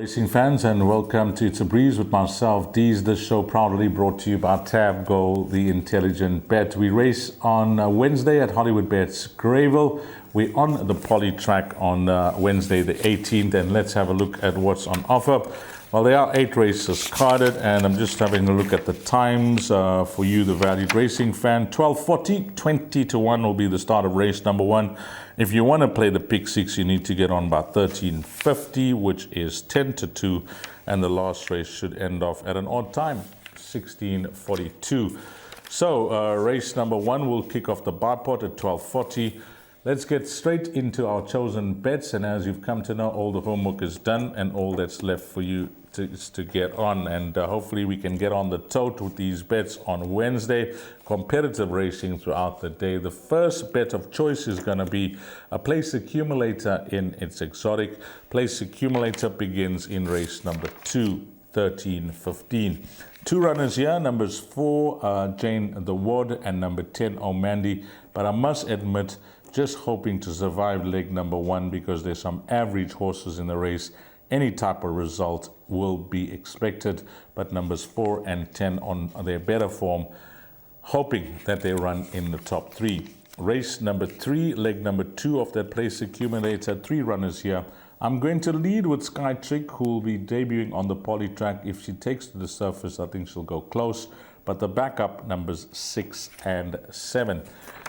Racing fans, and welcome to It's a Breeze with myself, Deez. This show proudly brought to you by Tab Go, the intelligent bet. We race on Wednesday at Hollywoodbets Greyville. We're on the poly track on Wednesday the 18th, and let's have a look at what's on offer. Well, there are 8 races carded, and I'm just having a look at the times for you, the valued racing fan. 12:40, 20 to 1 will be the start of race number 1. If you want to play the pick 6, you need to get on by 13:50, which is 10 to 2, and the last race should end off at an odd time, 16:42. So race number 1 will kick off the bar pot at 12:40. Let's get straight into our chosen bets, and as you've come to know, all the homework is done and all that's left for you is to get on, and hopefully we can get on the tote with these bets on Wednesday. Competitive racing throughout the day. The first bet of choice is going to be a place accumulator in its exotic. Place accumulator begins in race number 2, 13:15. 2 runners here, numbers 4 Jane the Ward and number 10 O'Mandy, but I must admit, just hoping to survive leg number 1 because there's some average horses in the race. Any type of result will be expected, but numbers 4 and 10 on their better form, hoping that they run in the top 3. Race number 3, leg number 2 of that place accumulator, 3 runners here. I'm going to lead with Sky Trick, who will be debuting on the poly track. If she takes to the surface, I think she'll go close, but the backup numbers 6 and 7.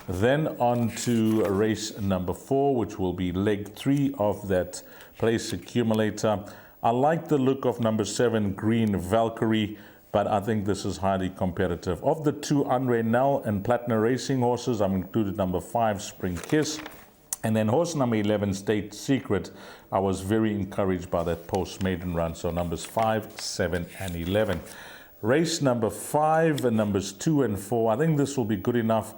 Then on to race number 4, which will be leg 3 of that place accumulator. I like the look of number 7, Green Valkyrie, but I think this is highly competitive. Of the 2 Andre Nell and Platinum Racing horses, I've included number 5, Spring Kiss. And then horse number 11, State Secret. I was very encouraged by that post-maiden run, so numbers 5, 7, and 11. Race number 5 and numbers 2 and 4, I think this will be good enough.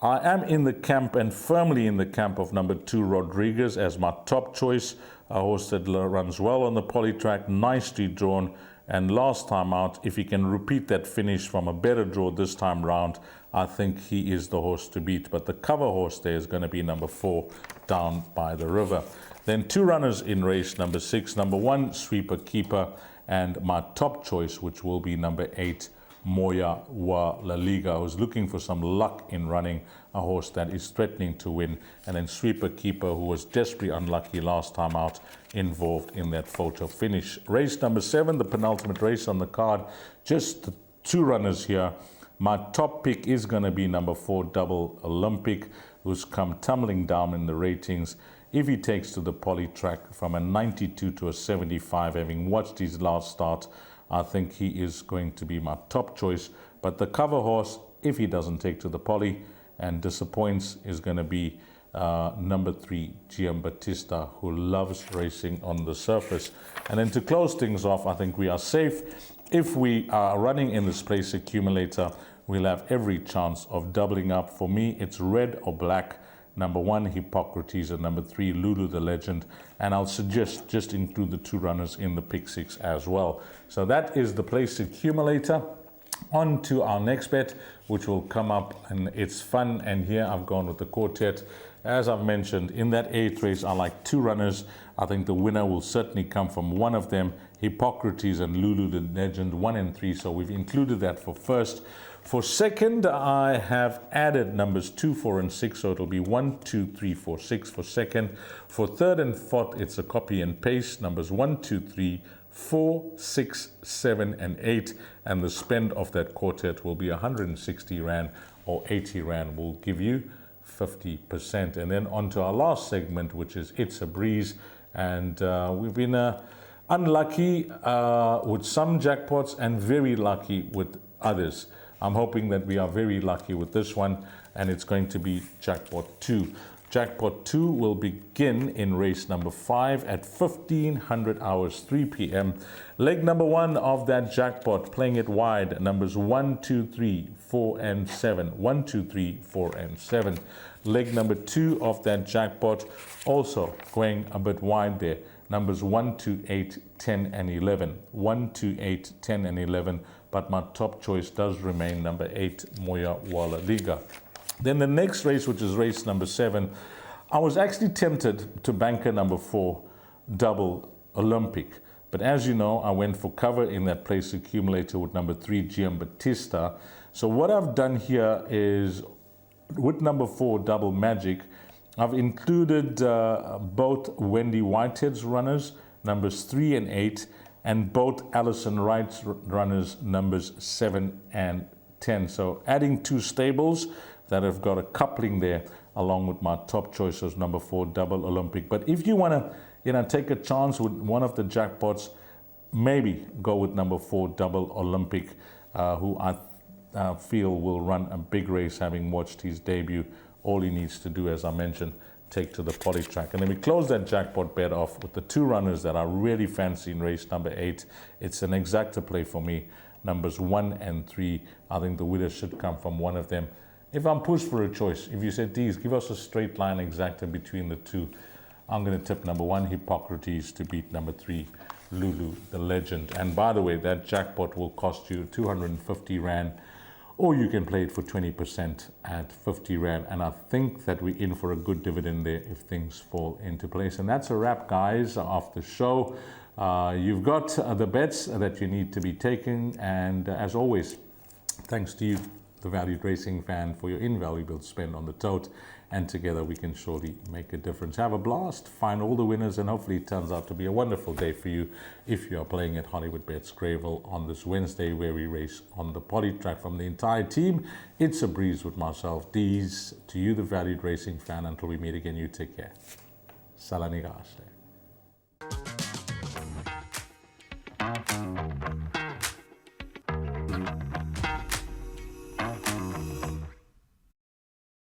I am in the camp and firmly in the camp of number 2, Rodriguez, as my top choice. A horse that runs well on the poly track, nicely drawn, and last time out, if he can repeat that finish from a better draw this time round, I think he is the horse to beat. But the cover horse there is going to be number 4, Down by the River. Then 2 runners in race number 6, number 1, Sweeper Keeper, and my top choice, which will be number 8, Moya wa La Liga. I was looking for some luck in running a horse that is threatening to win, and then Sweeper Keeper, who was desperately unlucky last time out, involved in that photo finish. Race number 7, the penultimate race on the card, just the 2 runners here. My top pick is going to be number 4, Double Olympic, who's come tumbling down in the ratings. If he takes to the poly track from a 92 to a 75, having watched his last start, I think he is going to be my top choice. But the cover horse, if he doesn't take to the poly and disappoints, is going to be number 3, Giambattista, who loves racing on the surface. And then to close things off, I think we are safe. If we are running in this place accumulator, we'll have every chance of doubling up. For me, it's red or black. Number 1, Hippocrates, and number 3, Lulu the Legend. And I'll suggest just include the 2 runners in the pick 6 as well. So that is the place accumulator. On to our next bet, which will come up, and it's fun. And here I've gone with the quartet. As I've mentioned, in that 8th race, I like 2 runners. I think the winner will certainly come from one of them, Hippocrates and Lulu the Legend, 1 and 3. So we've included that for first. For second, I have added numbers 2, 4, and 6, so it'll be 1, 2, 3, 4, 6 for second. For third and fourth, it's a copy and paste, numbers 1, 2, 3, 4, 6, 7, and 8, and the spend of that quartet will be 160 Rand or 80 Rand. Will give you 50%. And then on to our last segment, which is It's a Breeze, and we've been unlucky with some jackpots and very lucky with others. I'm hoping that we are very lucky with this one, and it's going to be Jackpot 2. Jackpot 2 will begin in race number 5 at 1500 hours, 3 p.m. Leg number 1 of that jackpot, playing it wide, numbers 1, 2, 3, 4, and 7. 1, 2, 3, 4, and 7. Leg number 2 of that jackpot, also going a bit wide there, numbers 1, 2, 8, 10, and 11. 1, 2, 8, 10, and 11. But my top choice does remain number 8, Moya wa La Liga. Then the next race, which is race number 7, I was actually tempted to banker number 4, Double Olympic. But as you know, I went for cover in that place accumulator with number 3, Giambattista. So what I've done here is with number 4, Double Magic, I've included both Wendy Whitehead's runners, numbers 3 and 8, and both Alison Wright's runners, numbers 7 and 10. So adding 2 stables that have got a coupling there, along with my top choices, number 4, Double Olympic. But if you want to, take a chance with one of the jackpots, maybe go with number 4, Double Olympic, who I feel will run a big race, having watched his debut. All he needs to do, as I mentioned, take to the poly track. And then we close that jackpot bet off with the 2 runners that I really fancy in race number 8. It's an exacta play for me, numbers 1 and 3. I think the winner should come from one of them. If I'm pushed for a choice, if you said, Deez, give us a straight line exacta between the 2, I'm going to tip number 1, Hippocrates, to beat number 3, Lulu, the legend. And by the way, that jackpot will cost you 250 Rand, or you can play it for 20% at 50 Rand. And I think that we're in for a good dividend there if things fall into place. And that's a wrap, guys, of the show. You've got the bets that you need to be taking. And as always, thanks to you, the valued racing fan, for your invaluable spend on the tote. And together we can surely make a difference. Have a blast, find all the winners, and hopefully it turns out to be a wonderful day for you if you are playing at Hollywoodbets Greyville on this Wednesday, where we race on the poly track. From the entire team, it's a breeze with myself, Deez. To you, the valued racing fan, until we meet again, you take care. Salani Gashle.